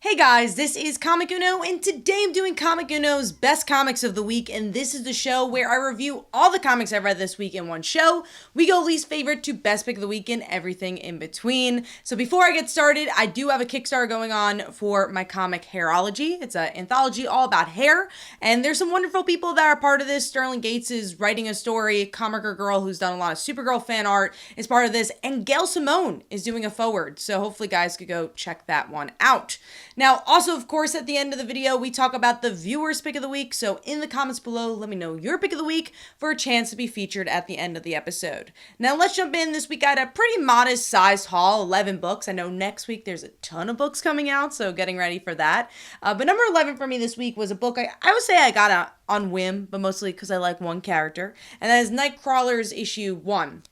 Hey guys, this is Comic Uno, and today I'm doing Comic Uno's Best Comics of the Week, and this is the show where I review all the comics I've read this week in one show. We go least favorite to best pick of the week and everything in between. So before I get started, I do have a Kickstarter going on for my comic Hairology. It's an anthology all about hair, and there's some wonderful people that are part of this. Sterling Gates is writing a story, Comic Girl, who's done a lot of Supergirl fan art, is part of this, and Gail Simone is doing a forward, so hopefully guys could go check that one out. Now, also, of course, at the end of the video, we talk about the viewer's pick of the week. So in the comments below, let me know your pick of the week for a chance to be featured at the end of the episode. Now, let's jump in. This week, I had a pretty modest sized haul, 11 books. I know next week there's a ton of books coming out, so getting ready for that. But number 11 for me this week was a book I would say I got on whim, but mostly because I like one character. And that is Nightcrawlers issue 1.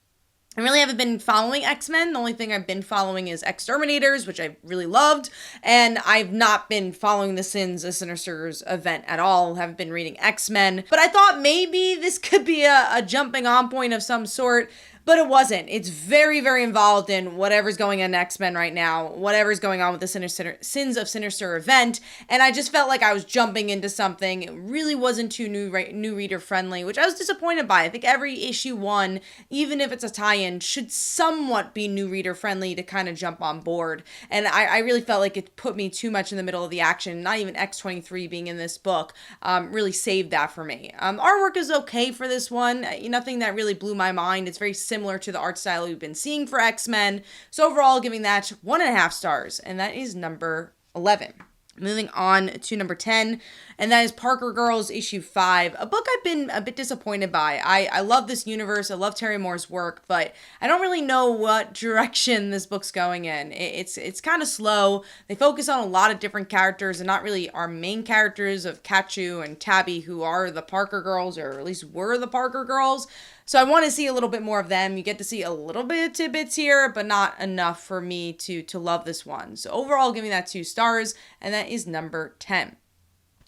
I really haven't been following X-Men. The only thing I've been following is Exterminators, which I really loved. And I've not been following the Sins of Sinister's event at all. Haven't been reading X-Men. But I thought maybe this could be a jumping on point of some sort. But it wasn't. It's very, very involved in whatever's going on in X-Men right now, whatever's going on with the Sins of Sinister event, and I just felt like I was jumping into something. It really wasn't too new reader friendly, which I was disappointed by. I think every issue 1, even if it's a tie-in, should somewhat be new reader friendly to kind of jump on board, and I really felt like it put me too much in the middle of the action. Not even X-23 being in this book really saved that for me. Artwork is okay for this one. Nothing that really blew my mind. It's very similar to the art style we've been seeing for X-Men. So overall, giving that 1.5 stars, and that is number 11. Moving on to number 10, and that is Parker Girls issue 5, a book I've been a bit disappointed by. I love this universe, I love Terry Moore's work, but I don't really know what direction this book's going in. It's kind of slow. They focus on a lot of different characters and not really our main characters of Kachu and Tabby, who are the Parker Girls, or at least were the Parker Girls. So I want to see a little bit more of them. You get to see a little bit of tidbits here, but not enough for me to love this one. So overall, giving that 2 stars, and that is number 10.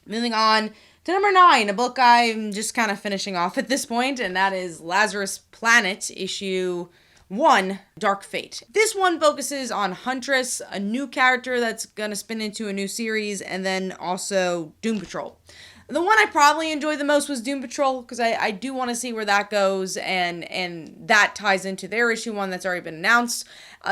Moving on to number 9, a book I'm just kind of finishing off at this point, and that is Lazarus Planet, issue 1, Dark Fate. This one focuses on Huntress, a new character that's going to spin into a new series, and then also Doom Patrol. The one I probably enjoyed the most was Doom Patrol, because I do want to see where that goes, and that ties into their issue 1 that's already been announced.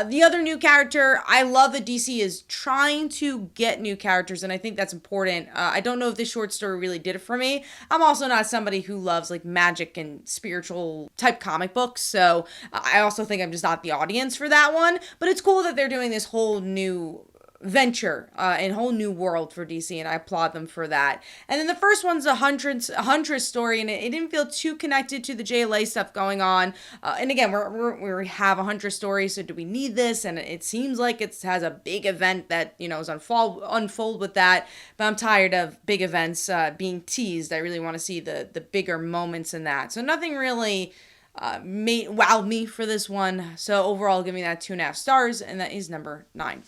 The other new character, I love that DC is trying to get new characters, and I think that's important. I don't know if this short story really did it for me. I'm also not somebody who loves like magic and spiritual type comic books, so I also think I'm just not the audience for that one. But it's cool that they're doing this whole new venture and whole new world for DC, and I applaud them for that. And then the first one's a Huntress story, and it didn't feel too connected to the JLA stuff going on. And again, we have a Huntress story, so do we need this? And it seems like it has a big event that is unfold with that. But I'm tired of big events being teased. I really want to see the bigger moments in that. So nothing really wowed me for this one. So overall, giving that 2.5 stars, and that is number 9.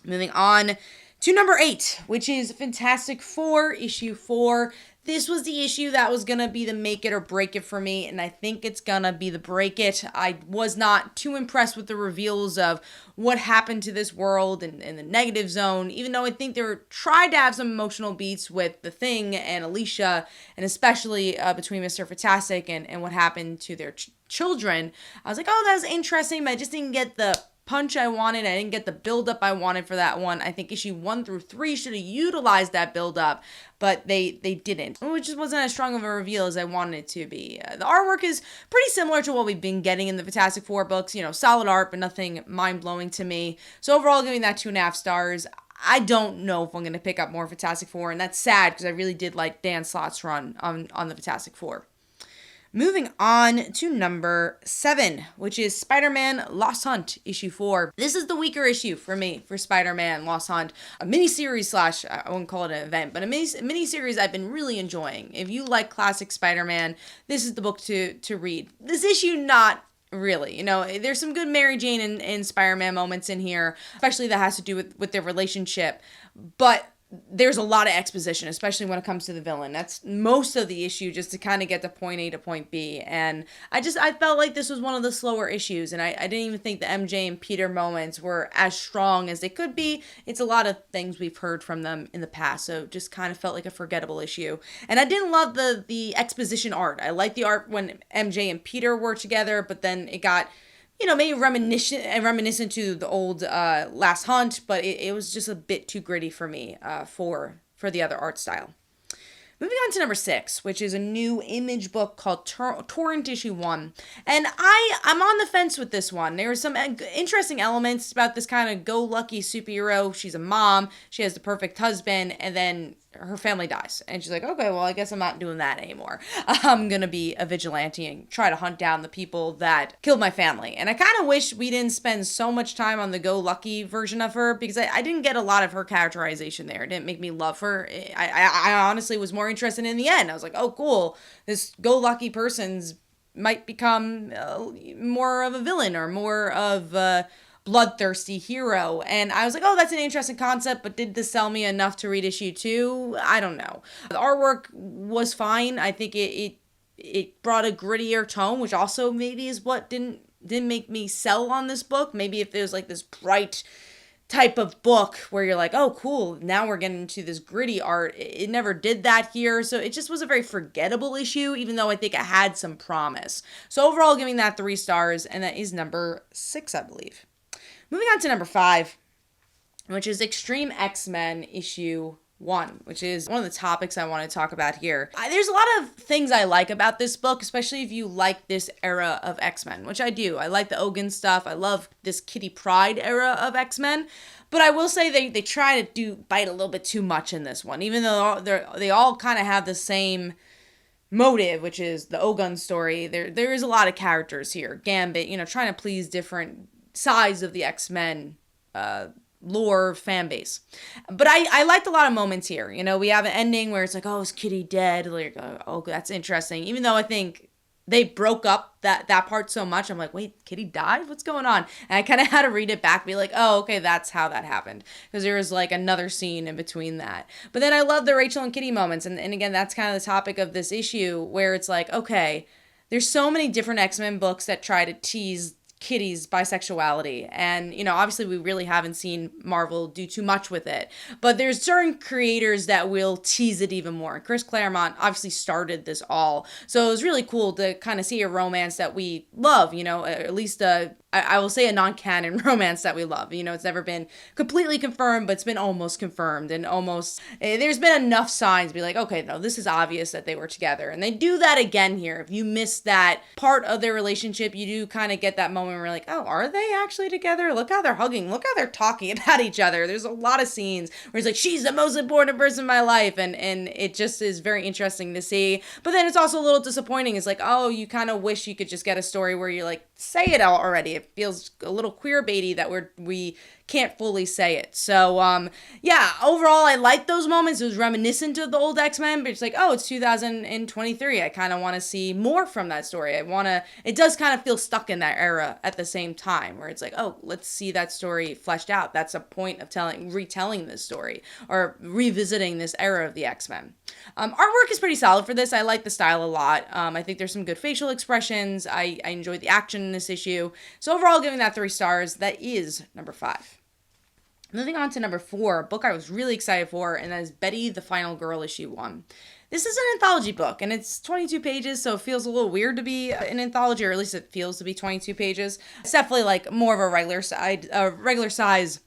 Moving on to number 8, which is Fantastic Four, issue 4. This was the issue that was going to be the make it or break it for me, and I think it's going to be the break it. I was not too impressed with the reveals of what happened to this world and the negative zone, even though I think they tried to have some emotional beats with The Thing and Alicia, and especially between Mr. Fantastic and what happened to their children. I was like, oh, that was interesting, but I just didn't get the punch I wanted. I didn't get the build-up I wanted for that one. I think issue 1 through 3 should have utilized that build-up, but they didn't. It just wasn't as strong of a reveal as I wanted it to be. The artwork is pretty similar to what we've been getting in the Fantastic Four books. Solid art, but nothing mind-blowing to me. So overall, giving that 2.5 stars. I don't know if I'm going to pick up more Fantastic Four, and that's sad because I really did like Dan Slott's run on the Fantastic Four. Moving on to number 7, which is Spider-Man Lost Hunt, issue 4. This is the weaker issue for me for Spider-Man Lost Hunt. A mini-series / I wouldn't call it an event, but a mini-series I've been really enjoying. If you like classic Spider-Man, this is the book to read. This issue, not really. There's some good Mary Jane and Spider-Man moments in here, especially that has to do with their relationship. But there's a lot of exposition, especially when it comes to the villain. That's most of the issue, just to kind of get to point A to point B. And I felt like this was one of the slower issues, and I didn't even think the MJ and Peter moments were as strong as they could be. It's a lot of things we've heard from them in the past, so it just kind of felt like a forgettable issue. And I didn't love the exposition art. I liked the art when MJ and Peter were together, but then it got, maybe reminiscent to the old Last Hunt, but it was just a bit too gritty for me for the other art style. Moving on to number 6, which is a new Image book called Torrent issue 1. And I'm on the fence with this one. There are some interesting elements about this kind of go-lucky superhero. She's a mom, she has the perfect husband, and then her family dies. And she's like, okay, well, I guess I'm not doing that anymore. I'm going to be a vigilante and try to hunt down the people that killed my family. And I kind of wish we didn't spend so much time on the go-lucky version of her, because I didn't get a lot of her characterization there. It didn't make me love her. I honestly was more interested in the end. I was like, oh, cool. This go-lucky person's might become more of a villain or more of a bloodthirsty hero. And I was like, oh, that's an interesting concept, but did this sell me enough to read issue 2? I don't know. The artwork was fine. I think it brought a grittier tone, which also maybe is what didn't make me sell on this book. Maybe if there was like this bright type of book where you're like, oh, cool, now we're getting into this gritty art. It never did that here, so it just was a very forgettable issue, even though I think it had some promise. So overall, giving that 3 stars, and that is number 6, I believe. Moving on to number 5, which is X-Treme X-Men issue 1, which is one of the topics I want to talk about here. There's a lot of things I like about this book, especially if you like this era of X-Men, which I do. I like the Ogun stuff. I love this Kitty Pryde era of X-Men. But I will say they try to bite a little bit too much in this one, even though they all kind of have the same motive, which is the Ogun story. There is a lot of characters here. Gambit, trying to please different sides of the X-Men lore fan base. But I liked a lot of moments here. We have an ending where it's like, oh, is Kitty dead? Like, oh, that's interesting. Even though I think they broke up that part so much, I'm like, wait, Kitty died? What's going on? And I kind of had to read it back, be like, oh, okay, that's how that happened. Because there was like another scene in between that. But then I love the Rachel and Kitty moments. And again, that's kind of the topic of this issue, where it's like, okay, there's so many different X-Men books that try to tease Kitty's bisexuality, and obviously we really haven't seen Marvel do too much with it, but there's certain creators that will tease it even more. Chris Claremont obviously started this all, so it was really cool to kind of see a romance that we love, at least I will say a non-canon romance that we love. It's never been completely confirmed, but it's been almost confirmed, and almost there's been enough signs to be like, okay, no, this is obvious that they were together. And they do that again here. If you miss that part of their relationship, you do kind of get that moment where you're like, oh, are they actually together? Look how they're hugging. Look how they're talking about each other. There's a lot of scenes where it's like, she's the most important person in my life, and it just is very interesting to see. But then it's also a little disappointing. It's like, oh, you kind of wish you could just get a story where you're like, say it already. It feels a little queer baity that we can't fully say it. So yeah, overall I like those moments. It was reminiscent of the old X-Men, but it's like, oh, it's 2023. I kind of want to see more from that story. It does kind of feel stuck in that era at the same time, where it's like, oh, let's see that story fleshed out. That's a point of retelling this story or revisiting this era of the X-Men. Artwork is pretty solid for this. I like the style a lot. I think there's some good facial expressions. I enjoyed the action in this issue. So overall, giving that 3 stars. That is number 5. Moving on to number 4, a book I was really excited for, and that is Betty the Final Girl issue 1. This is an anthology book, and it's 22 pages, so it feels a little weird to be an anthology, or at least it feels to be 22 pages. It's definitely like more of a regular size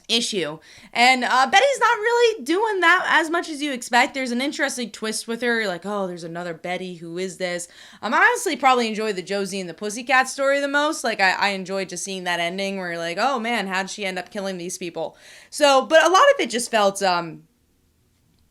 issue, and Betty's not really doing that as much as you expect. There's an interesting twist with her. You're like, oh, there's another Betty. Who is this? I honestly probably enjoyed the Josie and the Pussycat story the most. Like, I enjoyed just seeing that ending where you're like, oh man, how'd she end up killing these people? So, but a lot of it just felt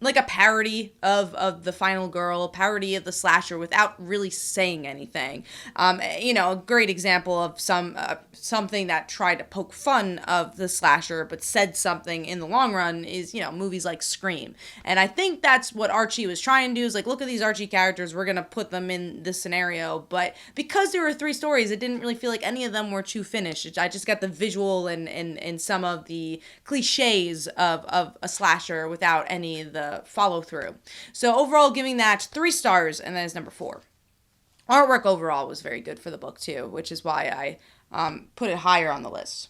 like a parody of the final girl, a parody of the slasher without really saying anything. A great example of something that tried to poke fun of the slasher but said something in the long run is, movies like Scream. And I think that's what Archie was trying to do, is like, look at these Archie characters, we're going to put them in this scenario. But because there were 3 stories, it didn't really feel like any of them were too finished. I just got the visual and some of the cliches of a slasher without any of the follow through. So overall, giving that 3 stars, and that is number 4. Artwork overall was very good for the book too, which is why I put it higher on the list.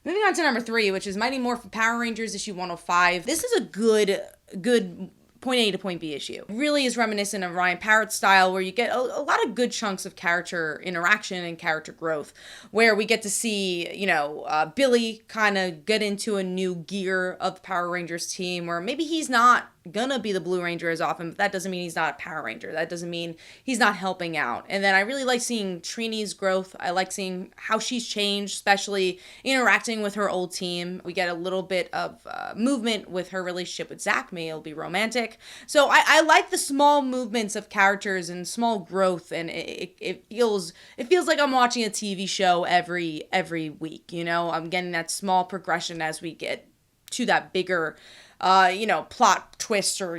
Moving on to number 3, which is Mighty Morphin Power Rangers issue 105. This is a good point A to point B issue. It really is reminiscent of Ryan Parrott's style, where you get a lot of good chunks of character interaction and character growth, where we get to see, Billy kind of get into a new gear of the Power Rangers team, where maybe he's not gonna be the Blue Ranger as often, but that doesn't mean he's not a Power Ranger. That doesn't mean he's not helping out. And then I really like seeing Trini's growth. I like seeing how she's changed, especially interacting with her old team. We get a little bit of movement with her relationship with Zach. Maybe it'll be romantic. So I like the small movements of characters and small growth, and it feels like I'm watching a TV show every week. I'm getting that small progression as we get to that bigger plot twist or,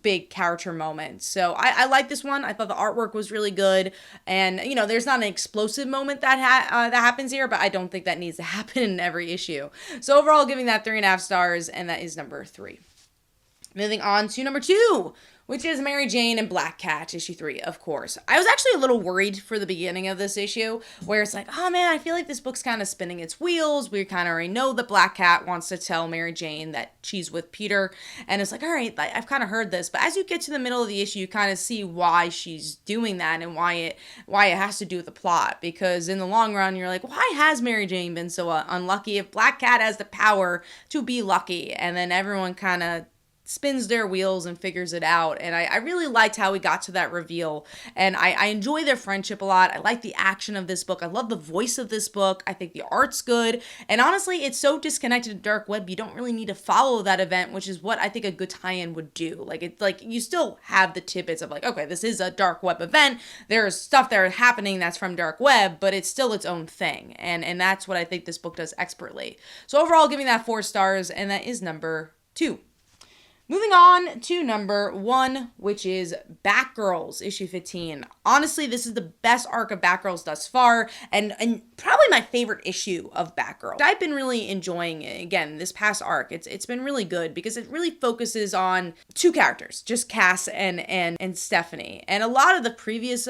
big character moment. So I like this one. I thought the artwork was really good. And, there's not an explosive moment that happens here, but I don't think that needs to happen in every issue. So overall, giving that 3.5 stars, and that is number 3. Moving on to number 2, which is Mary Jane and Black Cat, issue 3, of course. I was actually a little worried for the beginning of this issue, where it's like, oh man, I feel like this book's kind of spinning its wheels. We kind of already know that Black Cat wants to tell Mary Jane that she's with Peter, and it's like, all right, I've kind of heard this. But as you get to the middle of the issue, you kind of see why she's doing that and why it has to do with the plot. Because in the long run, you're like, why has Mary Jane been so unlucky if Black Cat has the power to be lucky? And then everyone kind of spins their wheels and figures it out. And I really liked how we got to that reveal. And I enjoy their friendship a lot. I like the action of this book. I love the voice of this book. I think the art's good. And honestly, it's so disconnected to Dark Web, you don't really need to follow that event, which is what I think a good tie-in would do. It's like you still have the tidbits of like, okay, this is a Dark Web event. There's stuff that are happening that's from Dark Web, but it's still its own thing. And that's what I think this book does expertly. So overall, giving that 4 stars, and that is number 2. Moving on to number 1, which is Batgirls, issue 15. Honestly, this is the best arc of Batgirls thus far, and probably my favorite issue of Batgirls. I've been really enjoying, again, this past arc. It's been really good because it really focuses on 2 characters, just Cass and Stephanie. And a lot of the previous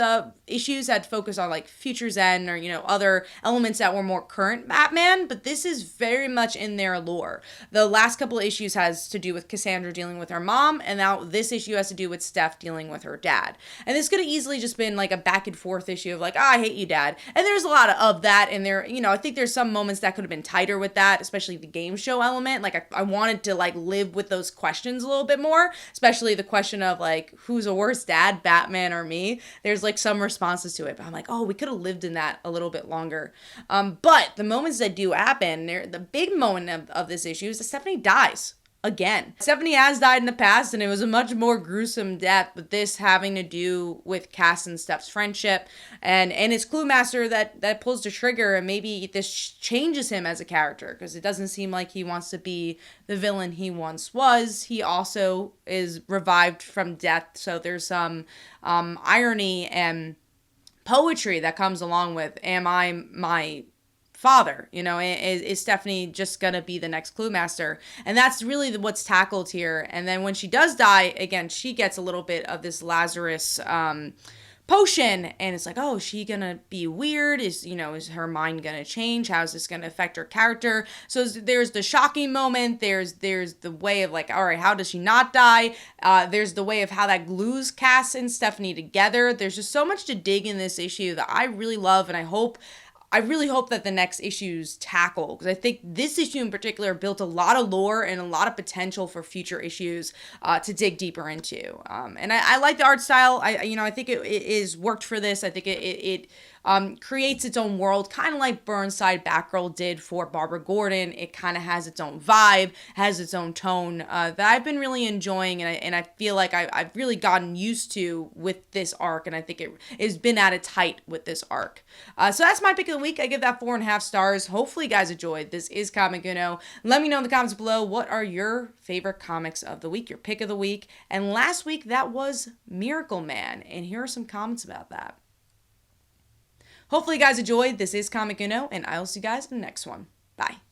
issues had focused on like Future's End or, other elements that were more current Batman, but this is very much in their lore. The last couple of issues has to do with Cassandra dealing with her mom, and now this issue has to do with Steph dealing with her dad. And this could have easily just been like a back and forth issue of like, I hate you, Dad. And there's a lot of that in there. I think there's some moments that could have been tighter with that, especially the game show element. Like I wanted to like live with those questions a little bit more, especially the question of like, who's a worse dad, Batman or me? There's like some responses to it, but I'm like, oh, we could have lived in that a little bit longer. But the moments that do happen, the big moment of this issue is that Stephanie dies. Again. Stephanie has died in the past, and it was a much more gruesome death, but this having to do with Cass and Steph's friendship, and it's Cluemaster that pulls the trigger, and maybe this changes him as a character, because it doesn't seem like he wants to be the villain he once was. He also is revived from death, so there's some irony and poetry that comes along with, am I my father? Is Stephanie just gonna be the next Cluemaster? And that's really what's tackled here. And then when she does die, again, she gets a little bit of this Lazarus potion, and it's like, oh, is she gonna be weird? Is her mind gonna change? How is this gonna affect her character? So there's the shocking moment, there's the way of like, all right, how does she not die? There's the way of how that glues Cass and Stephanie together. There's just so much to dig in this issue that I really love, and I really hope that the next issues tackle, because I think this issue in particular built a lot of lore and a lot of potential for future issues to dig deeper into. And I like the art style. I think it is worked for this. I think it creates its own world, kind of like Burnside Batgirl did for Barbara Gordon. It kind of has its own vibe, has its own tone that I've been really enjoying, and I feel like I've really gotten used to with this arc, and I think it has been at its height with this arc. So that's my pick of the week. I give that 4.5 stars. Hopefully you guys enjoyed. This is Comic Uno. Let me know in the comments below, what are your favorite comics of the week, your pick of the week. And last week that was Miracle Man, and here are some comments about that. Hopefully you guys enjoyed. This is Comic Uno, and I will see you guys in the next one. Bye.